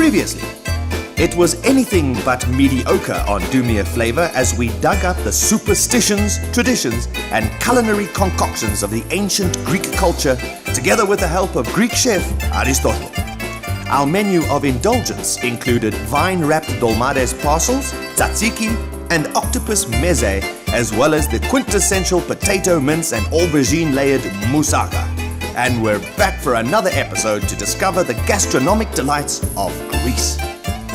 Previously, it was anything but mediocre on DMAF Flava as we dug up the superstitions, traditions, and culinary concoctions of the ancient Greek culture, together with the help of Greek chef Aristotle. Our menu of indulgence included vine-wrapped dolmades parcels, tzatziki, and octopus meze, as well as the quintessential potato mince and aubergine-layered moussaka. And we're back for another episode to discover the gastronomic delights of Greece.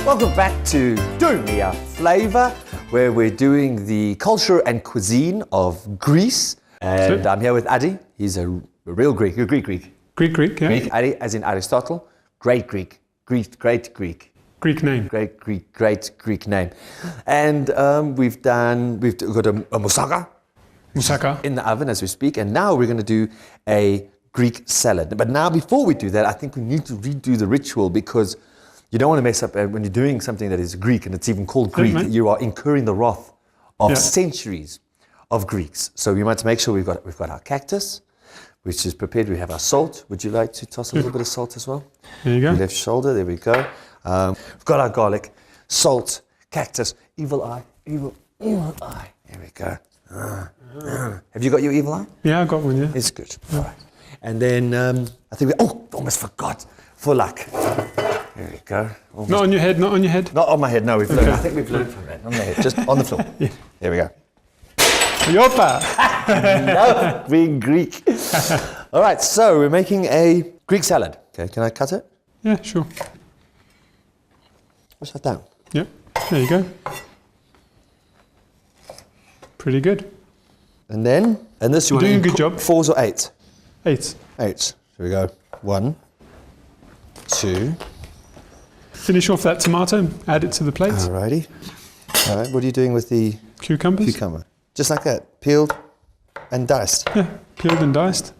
Welcome back to DMAF Flava, where we're doing the culture and cuisine of Greece. And I'm here with Adi. He's a real Greek, a Greek. Greek, yeah. Greek, Adi, as in Aristotle. Great Greek. Greek name. Great Greek name. And we've got a moussaka in the oven as we speak. And now we're going to do a Greek salad. But now, before we do that, I think we need to redo the ritual, because you don't want to mess up when you're doing something that is Greek and it's even called Greek. You are incurring the wrath of centuries of Greeks. So we want to make sure we've got our cactus, which is prepared. We have our salt. Would you like to toss a little bit of salt as well? There you go. Your left shoulder. There we go. We've got our garlic, salt, cactus, evil eye. There we go. Have you got your evil eye? Yeah, I got one, yeah. It's good. All right. And then I think almost forgot. For luck. There we go. Almost. Not on your head. Not on my head, no. Learned. I think we've learned from that. On the head, just on the floor. Yeah. There we go. Yopa! No, being Greek. All right, so we're making a Greek salad. Okay, can I cut it? Yeah, sure. What's that down? Yep, there you go. Pretty good. And this you're doing a good job. 4s or 8s? 8. 8s. Here we go. 1, 2. Finish off that tomato, add it to the plate. Alrighty. All right, what are you doing with the cucumbers? Cucumber. Just like that, peeled and diced. Yeah, peeled and diced.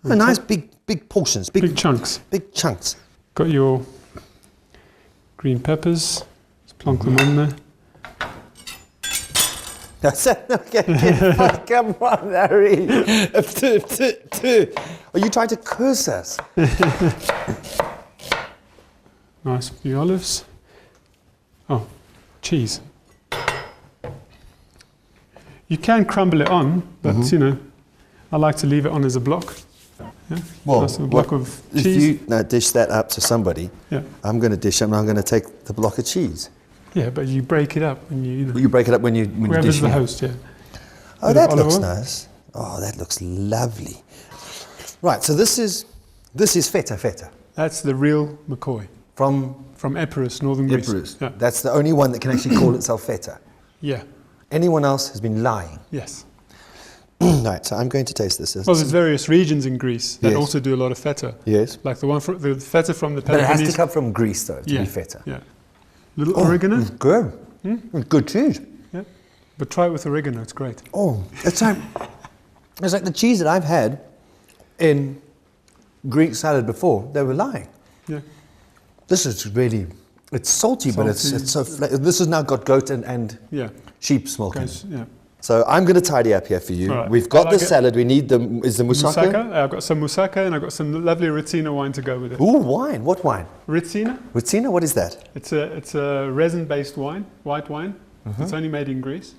Nice big portions. Big chunks. Big chunks. Got your green peppers. Just plonk them on there. Okay, come on, Harry. Are you trying to curse us? Nice few olives. Oh, cheese. You can crumble it on, but I like to leave it on as a block. Yeah? Well, nice block of cheese. If you now dish that up to somebody, I'm going to dish it and I'm going to take the block of cheese. Yeah, but you break it up when you. You break it up when you whoever's dish the it. host, yeah. Oh, that looks nice. Oh, that looks lovely. Right, so this is feta. That's the real McCoy. From Epirus, northern Greece. Epirus. Yeah. That's the only one that can actually call itself feta. Yeah. Anyone else has been lying. Yes. Right, so I'm going to taste this. Well, there's various regions in Greece that also do a lot of feta. Yes. Like the feta from the Peloponnese. But it has to come from Greece, though, to be feta. Yeah. Little oregano. It's good. Good cheese. Yeah. But try it with oregano, it's great. Oh, it's like the cheese that I've had in Greek salad before. They were lying. Yeah. This is really, it's salty. But it's so, this has now got goat and sheep's milk in it. Yeah. So I'm going to tidy up here for you. Right. We've got the salad. We need the moussaka. I've got some moussaka and I've got some lovely Retsina wine to go with it. Ooh, wine. What wine? Retsina. Retsina, what is that? It's a resin-based wine, white wine. It's only made in Greece.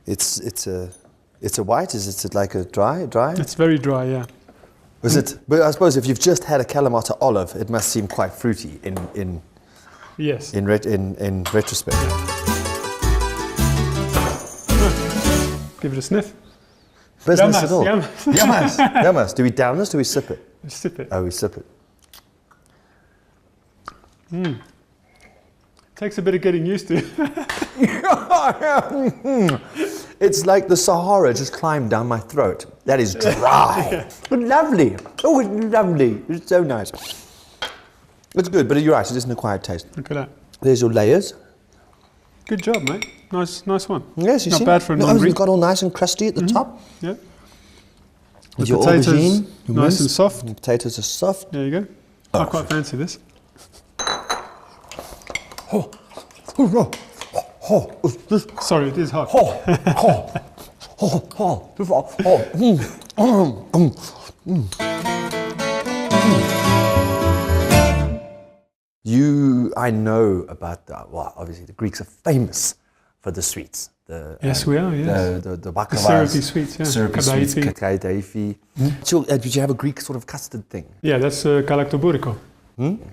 It's a white. Is it like a dry? It's very dry, yeah. Was it? But I suppose if you've just had a Kalamata olive, it must seem quite fruity in retrospect. Give it a sniff. Business Yamas, at all. Yamas. Do we down this? Do we sip it? We sip it. Oh, we sip it. Takes a bit of getting used to. It's like the Sahara just climbed down my throat. That is dry. But lovely. Oh, it's lovely. It's so nice. It's good, but you're right. It's just an acquired taste. Look at that. There's your layers. Good job, mate. Nice one. Yes, you see. Not bad for a non-Greek. It's got all nice and crusty at the top. Yeah. The your potatoes aubergine, nice and soft. The potatoes are soft. There you go. I quite fancy this. Sorry, it is hot. I know about obviously the Greeks are famous for the sweets. Yes, we are, yes. The baklava. The syrupy sweets, yeah. Syrupy Kadaifi. sweets, kadaifi. So, did you have a Greek sort of custard thing? Yeah, that's galactobouriko.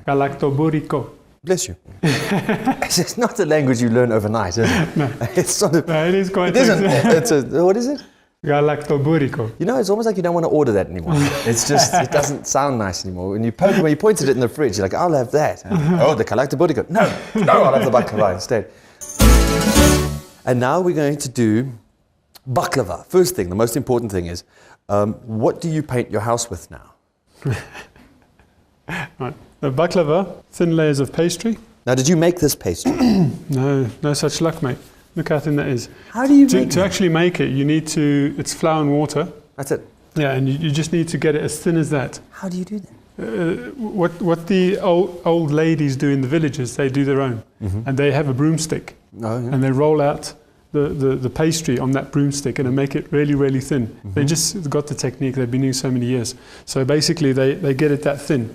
Galactobouriko. Bless you. It's not a language you learn overnight, is it? No. It's not a, No, it is quite it isn't. What is it? Galactobouriko. You know, it's almost like you don't want to order that anymore. It's just, it doesn't sound nice anymore. When you pointed it in the fridge, you're like, I'll have that. Oh, the galactobouriko. No, I'll have the baklava instead. And now we're going to do baklava. First thing, the most important thing is, what do you paint your house with now? Right. The baklava, thin layers of pastry. Now, did you make this pastry? No such luck, mate. Look how thin that is. How do you make To actually make it, you need to, it's flour and water. That's it. Yeah, and you just need to get it as thin as that. How do you do that? What the old ladies do in the villages, they do their own. And they have a broomstick. Oh, yeah. And they roll out the pastry on that broomstick and they make it really, really thin. They just got the technique they've been doing so many years. So basically they get it that thin.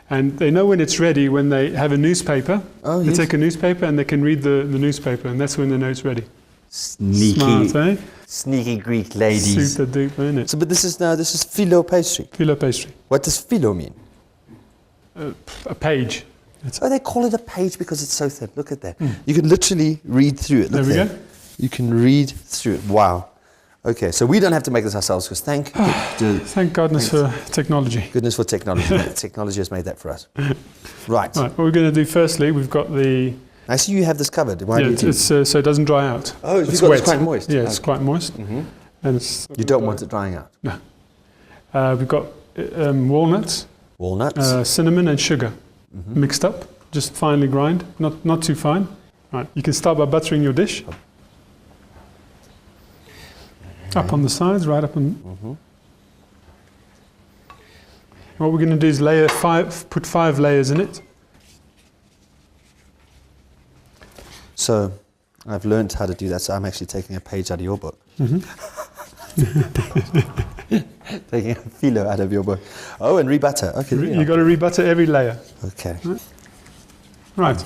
And they know when it's ready when they have a newspaper. Oh, they yes. take a newspaper and they can read the newspaper and that's when they know it's ready. Sneaky. Smart, eh? Sneaky Greek ladies. Super duper, isn't it? So, but this is phyllo pastry. Phyllo pastry. What does phyllo mean? A page. Oh, they call it a page because it's so thin. Look at that. You can literally read through it. There Look we there. go. You can read through it. Wow. Okay, so we don't have to make this ourselves because thank goodness for technology. goodness for technology. Technology has made that for us. Right. Right, what we're going to do firstly, we've got the... I see you have this covered. Why do you do it's so it doesn't dry out. Oh, it's got wet. it's quite moist. Yeah, it's Okay. quite moist. And it's, You don't want it drying out. No. We've got walnuts, Walnuts. cinnamon and sugar mixed up, just finely grind, not too fine. Right, you can start by buttering your dish. Up on the sides, right up on... What we're going to do is put 5 layers in it. So I've learned how to do that, so I'm actually taking a page out of your book. Taking a phyllo out of your book. Oh, and rebutter. Okay. You've got to rebutter every layer. Okay. Right.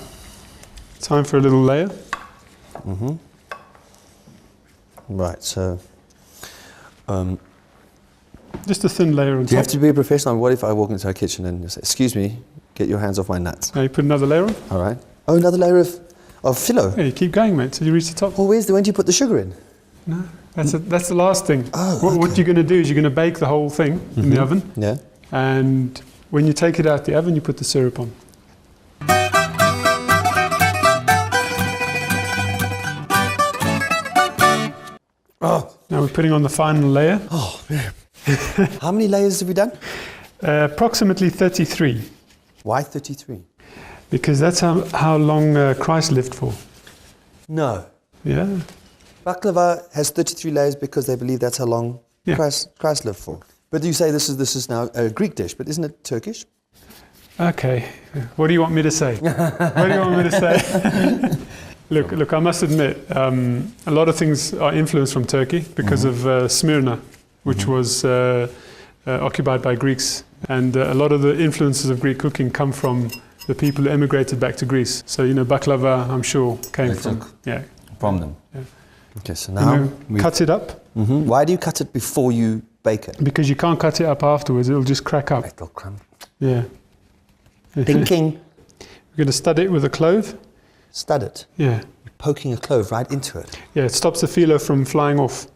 Time for a little layer. Right, so... Just a thin layer on do you have top. to be a professional? What if I walk into our kitchen and say, excuse me, get your hands off my nuts? Now you put another layer on. All right. Oh, another layer of phyllo. Yeah, you keep going, mate, till you reach the top. Well, when do you put the sugar in? No, that's the last thing. Oh, What you're going to do is you're going to bake the whole thing in the oven. Yeah. And when you take it out the oven, you put the syrup on. Oh. Now we're putting on the final layer. Oh, man. How many layers have we done? Approximately 33, Why 33? because that's how long Christ lived for. No. Yeah. Baklava has 33 layers because they believe that's how long Yeah. Christ lived for. But you say this is now a Greek dish, but isn't it Turkish? Okay. What do you want me to say? What do you want me to say? Look. I must admit, a lot of things are influenced from Turkey because of Smyrna, which was occupied by Greeks, and a lot of the influences of Greek cooking come from the people who emigrated back to Greece. So baklava, I'm sure, came from From them. Yeah. Okay, so now cut it up Why do you cut it before you bake it? because you can't cut it up afterwards; it'll just crack up. It'll crumble. Yeah. Thinking. We're going to stud it with a clove. Stud it. Yeah. You're poking a clove right into it. Yeah, it stops the phyllo from flying off.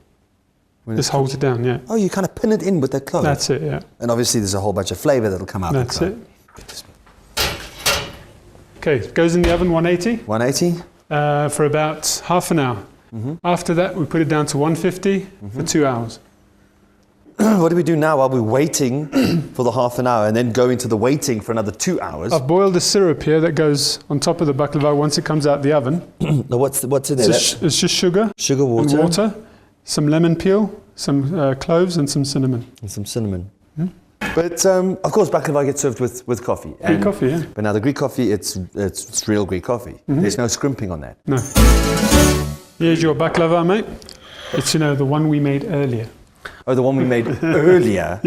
When Just holds it down, yeah. Oh, you kind of pin it in with that clove. That's it, yeah. And obviously there's a whole bunch of flavour that'll come out. That's it. Okay, it goes in the oven 180 180? for about half an hour. After that, we put it down to 150 for 2 hours. What do we do now while we're waiting for the half an hour and then go into the waiting for another 2 hours? I've boiled a syrup here that goes on top of the baklava once it comes out the oven. Now what's in there? It's just sugar, Sugar, and water, water, some lemon peel, some cloves and some cinnamon. and some cinnamon. But of course, baklava gets served with coffee. Greek coffee, yeah. But now the Greek coffee, it's real Greek coffee. There's no scrimping on that. No. Here's your baklava, mate. It's, the one we made earlier. Oh, the one we made earlier,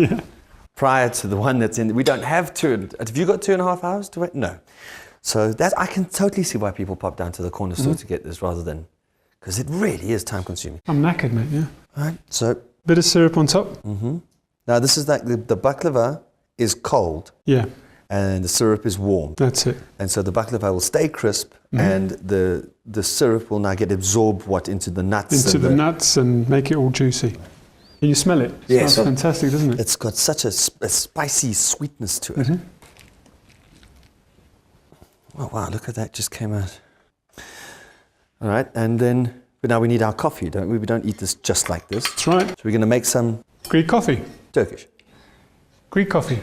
prior to the one that's in. We don't have two. Have you got 2.5 hours to wait? No. So that I can totally see why people pop down to the corner store to get this rather than, because it really is time consuming. I'm knackered, mate, yeah. All right, so. Bit of syrup on top. Now this is like the baklava is cold. Yeah. And the syrup is warm. That's it. And so the baklava will stay crisp and the syrup will now get absorbed into the nuts. Into the nuts and make it all juicy. Can you smell it? It Yes. smells fantastic, doesn't it? It's got such a spicy sweetness to it. Oh wow, look at that, just came out. All right, and then, but now we need our coffee, don't we? We don't eat this just like this. That's right. So we're going to make some Greek coffee. Turkish. Greek coffee.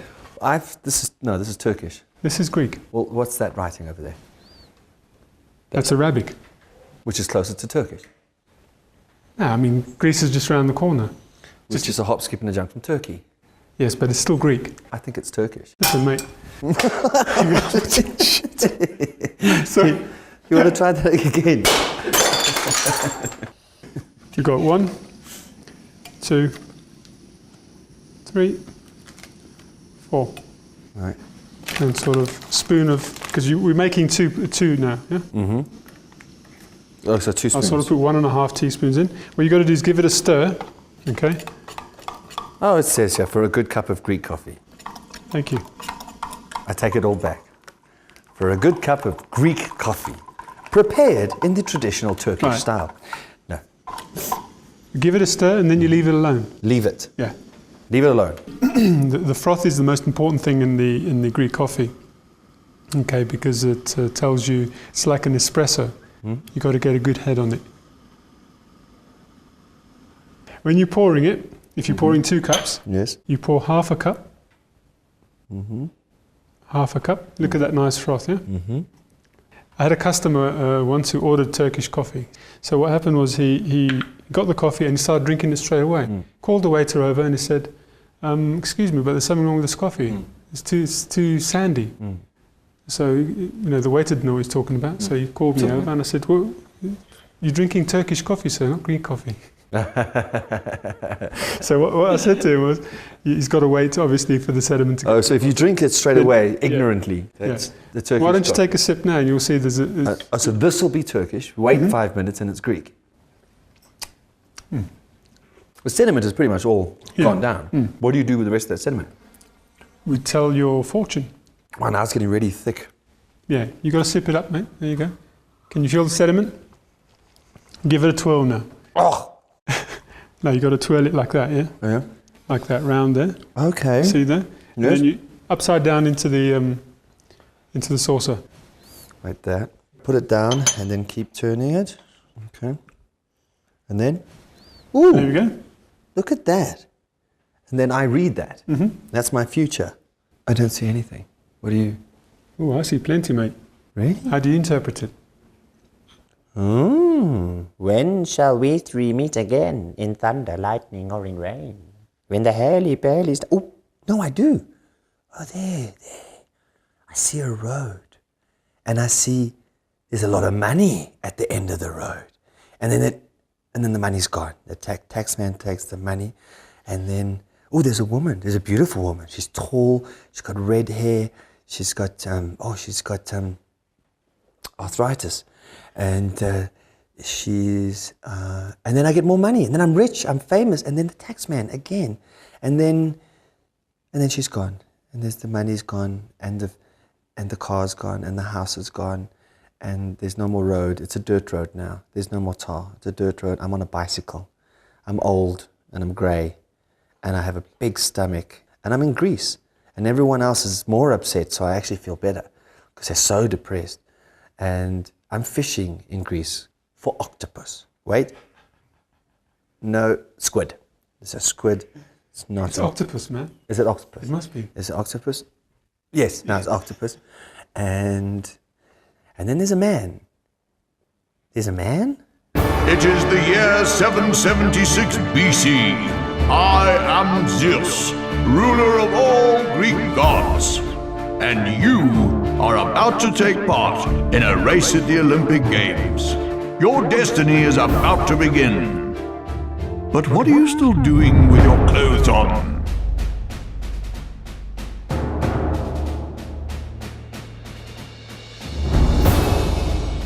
This is Turkish. This is Greek. Well, what's that writing over there? That's Arabic. Which is closer to Turkish. No, I mean, Greece is just around the corner. Which is a hop, skip and a jump from Turkey. Yes, but it's still Greek. I think it's Turkish. Listen, mate. So, You want to try that again? you got 1, 2, 3, 4. Right. And sort of spoon of, because we're making two now, yeah? Oh, so 2 spoons. I'll sort of put 1.5 teaspoons in. What you got to do is give it a stir, okay? Oh, it says here, for a good cup of Greek coffee. Thank you. I take it all back. For a good cup of Greek coffee, prepared in the traditional Turkish style. No. Give it a stir and then you leave it alone. Leave it. Yeah. Leave it alone. The froth is the most important thing in the Greek coffee, okay, because it tells you, it's like an espresso. You got to get a good head on it. When you're pouring it, if you're pouring 2 cups, Yes. you pour half a cup. Half a cup. Look at that nice froth, yeah? I had a customer once who ordered Turkish coffee. So what happened was he got the coffee and he started drinking it straight away. Called the waiter over and he said, excuse me, but there's something wrong with this coffee. It's too sandy. So, the waiter didn't know what he was talking about. So he called me over and I said, well, you're drinking Turkish coffee, sir, not Greek coffee. So what I said to him was, he's got to wait, obviously, for the sediment to go. Oh, so if you drink it straight away, ignorantly, that's the Turkish Why don't you coffee. take a sip now and you'll see there's so this will be Turkish. Wait 5 minutes and it's Greek. The sediment is pretty much all gone down. What do you do with the rest of that sediment? We tell your fortune. Wow, now it's getting really thick. Yeah, you got to sip it up, mate. There you go. Can you feel the sediment? Give it a twirl now. Oh! No, you got to twirl it like that, yeah? Yeah. Like that, round there. Okay. See there? And Yes. then you upside down into the saucer. Like that. Put it down and then keep turning it. Okay. And then, ooh, There we go. look at that. And then I read that. That's my future. I don't see anything. What do you... Oh, I see plenty, mate. Really? How do you interpret it? When shall we 3 meet again in thunder, lightning, or in rain? When the hairy pale is... Oh, no, I do. Oh, there. I see a road. And I see there's a lot of money at the end of the road. And then the money's gone. The taxman takes the money. And then, oh, there's a woman. There's a beautiful woman. She's tall. She's got red hair. She's got arthritis. And and then I get more money. And then I'm rich. I'm famous. And then the taxman again. And then she's gone. And the money's gone. And the car's gone. And the house is gone. And there's no more road. It's a dirt road now. There's no more tar. It's a dirt road. I'm on a bicycle. I'm old and I'm grey. And I have a big stomach. And I'm in Greece. And everyone else is more upset, so I actually feel better because they're so depressed. And I'm fishing in Greece for octopus. Wait. No, squid. It's a squid. It's not. It's octopus, man. Is it octopus? It must be. Is it octopus? Yes, no, it's octopus. And then there's a man. There's a man? It is the year 776 BC. I am Zeus, ruler of all Greek gods. And you are about to take part in a race at the Olympic Games. Your destiny is about to begin. But what are you still doing with your clothes on?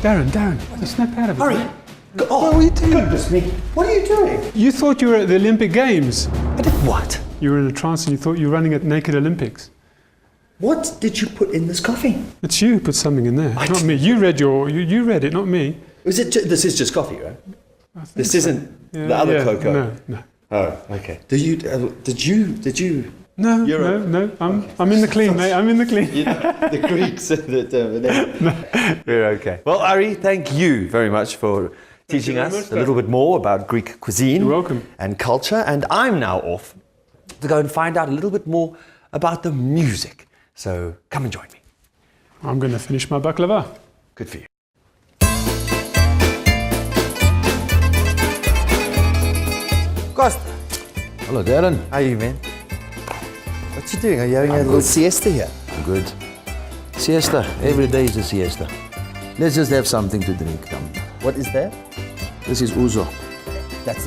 Darren, snap out of it. Hurry! What are you doing? What are you doing? You thought you were at the Olympic Games. I did what? You were in a trance and you thought you were running at Naked Olympics. What did you put in this coffee? It's you who put something in there, not me. You read it, not me. This is just coffee, right? This isn't the other cocoa. No. Oh, okay. Did you? No, You're no. I'm in the clean, mate. I'm in the clean. The Greeks. We're okay. Well, Ari, thank you very much for teaching very us much, a little bit more about Greek cuisine. You're welcome. And culture. And I'm now off to go and find out a little bit more about the music. So come and join me. I'm going to finish my baklava. Good for you. Costa, Hello, Darren. how are you, man? What you doing? Are you having a little siesta here? I'm good. Siesta. Every day is a siesta. Let's just have something to drink. Come. What is that? This is ouzo. That's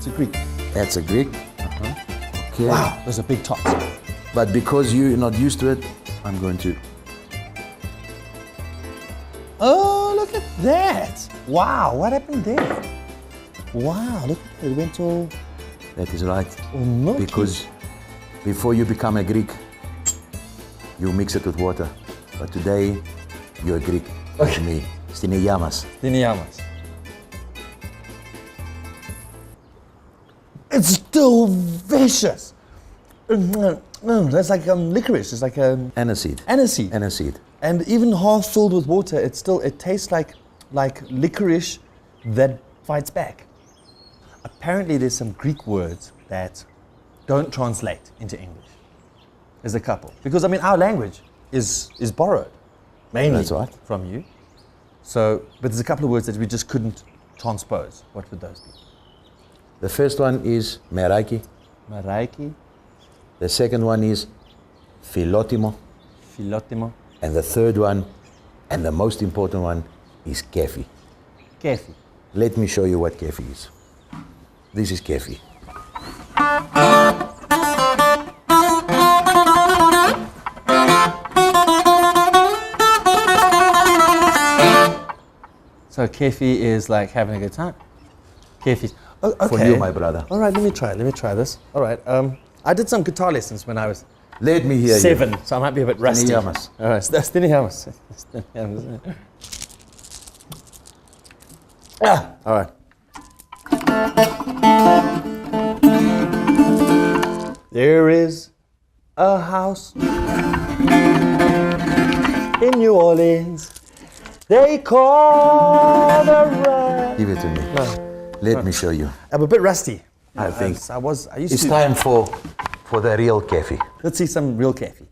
a Greek. That's a Greek. Okay. Wow, those are big tots. But because you're not used to it, I'm going to. Oh, look at that! Wow, what happened there? Wow, look at that. It went all That is right. milky. Because before you become a Greek, you mix it with water. But today, you're a Greek. Like me. Stine Yamas. Diniamas. It's still vicious. That's like licorice. It's like Aniseed. aniseed. Aniseed. And even half filled with water, it tastes like licorice that fights back. Apparently, there's some Greek words that don't translate into English. There's a couple. Because, I mean, our language is borrowed, mainly That's right. from you. So, but there's a couple of words that we just couldn't transpose. What would those be? The first one is meraki. Maraiki, The second one is philotimo. philotimo, And the third one, and the most important one, is kefi. kefi. Let me show you what kefi is. This is kefi. So kefi is like having a good time. Kefi. Oh, okay. For you, my brother. All right, let me try this. All right, I did some guitar lessons when I was Let me hear 7, so I might be a bit rusty. Yamas. All right, that's Yamas. All right. There is a house in New Orleans. They call the right. Give it to me. Let me show you. I'm a bit rusty. I think I used it's to. time for the real kefi. Let's see some real kefi.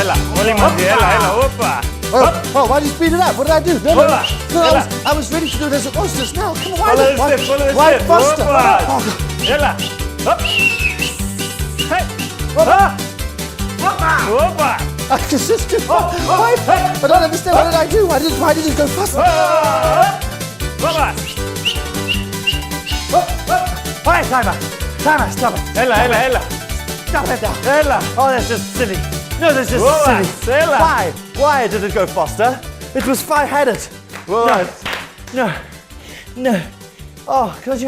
Ella, Opa. Oh, why did you speed it up? What did I do? No, I was ready to do it as it was just now. Come on, why faster? Ella. Up. Hey. Opa. Opa. I don't understand. What did I do? Why did it go faster? Opa. Hi, Flava. Flava, stop it. Ella. Stop it now. Ella. Oh, that's just silly. No, that's just silly. Ella. Why did it go faster? It was I had it. No. Oh, does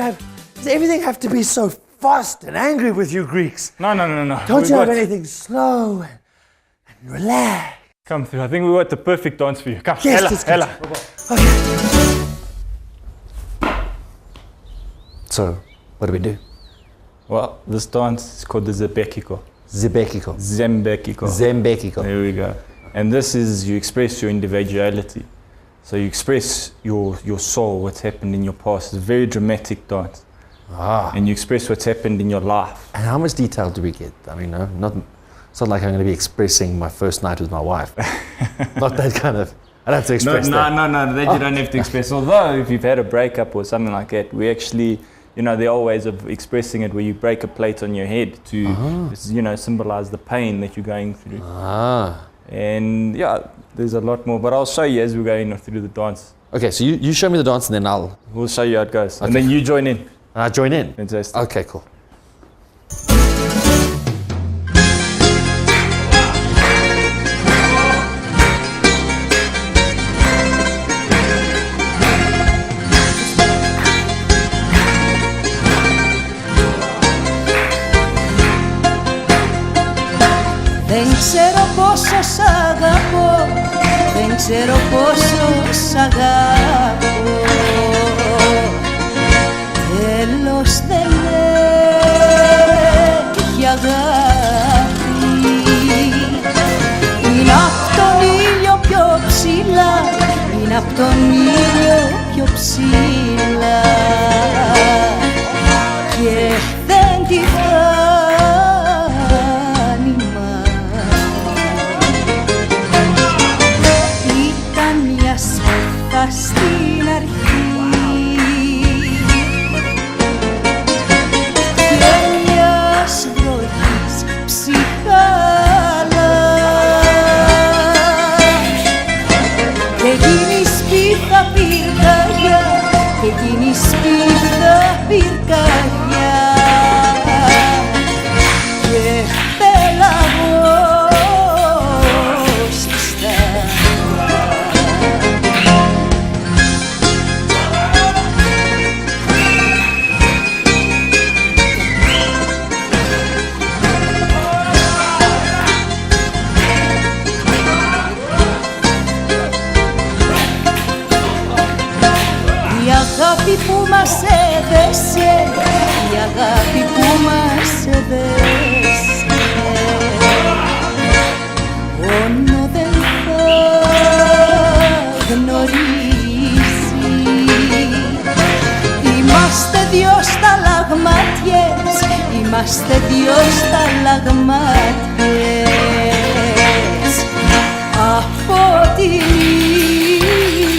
everything have to be so fast and angry with you Greeks? No. Don't you have anything slow and relax? Come through. I think we got the perfect dance for you. Come, Yes, Ella. Okay. So, what do we do? Well, this dance is called the Zembekiko. Zembekiko. There we go. And this is, you express your individuality. So you express your soul, what's happened in your past. It's a very dramatic dance. And you express what's happened in your life. And how much detail do we get? I mean, it's not like I'm going to be expressing my first night with my wife. Not that kind of, I don't have to express that. No, that you don't have to express. Although, if you've had a breakup or something like that, we actually, there are ways of expressing it where you break a plate on your head to, symbolize the pain that you're going through. And yeah, there's a lot more, but I'll show you as we go through the dance. Okay, so you show me the dance and then we'll show you how it goes. Okay. And then you join in. And I join in? Fantastic. Okay, cool. Δεν ξέρω πόσο σ' αγαπώ, δεν ξέρω πόσο σ' αγαπώ. Τέλος δεν έχει αγάπη. Είναι απ' τον ήλιο πιο ψηλά, είναι απ' τον ήλιο πιο ψηλά. Και δεν τη φτάνει ήταν μια σπίθα στην αρχή και μιας βροχής ψυχάλα και εκείνη η σπίθα πυρκαγιά και εκείνη η σπίθα πυρκαγιά και πέλαγος στα η αγάπη που μας έδεσε, η αγάπη που μας έδεσε πόνο δεν θα γνωρίσει. Είμαστε δυο σταλαγμάτιες, είμαστε δυο σταλαγμάτιες από την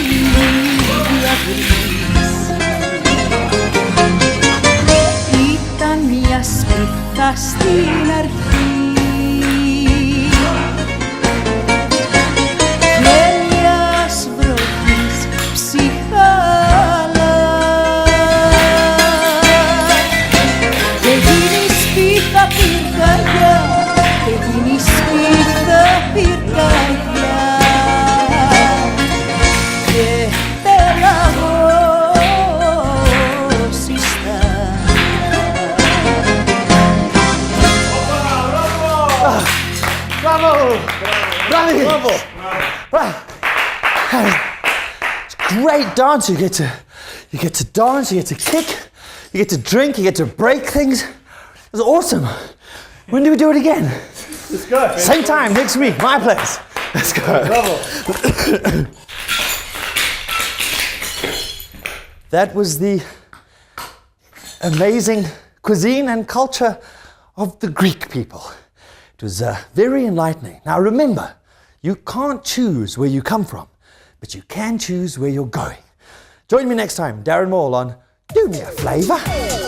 ίδια βρύση. Ήταν μια σπίθα στην αρχή και μιας βροχής ψυχάλα και εκείνη η σπίθα πυρκαγιά και εκείνη η σπίθα πυρκαγιά και πέλαγος στα Bravo! Bravo! It's great dance. You get to dance, you get to kick, you get to drink, you get to break things. It's awesome. When do we do it again? Let's go. Same time next week, my place. Let's go. Bravo. That was the amazing cuisine and culture of the Greek people. It was very enlightening. Now remember, you can't choose where you come from, but you can choose where you're going. Join me next time, Darren Maul, on Do Me a Flava.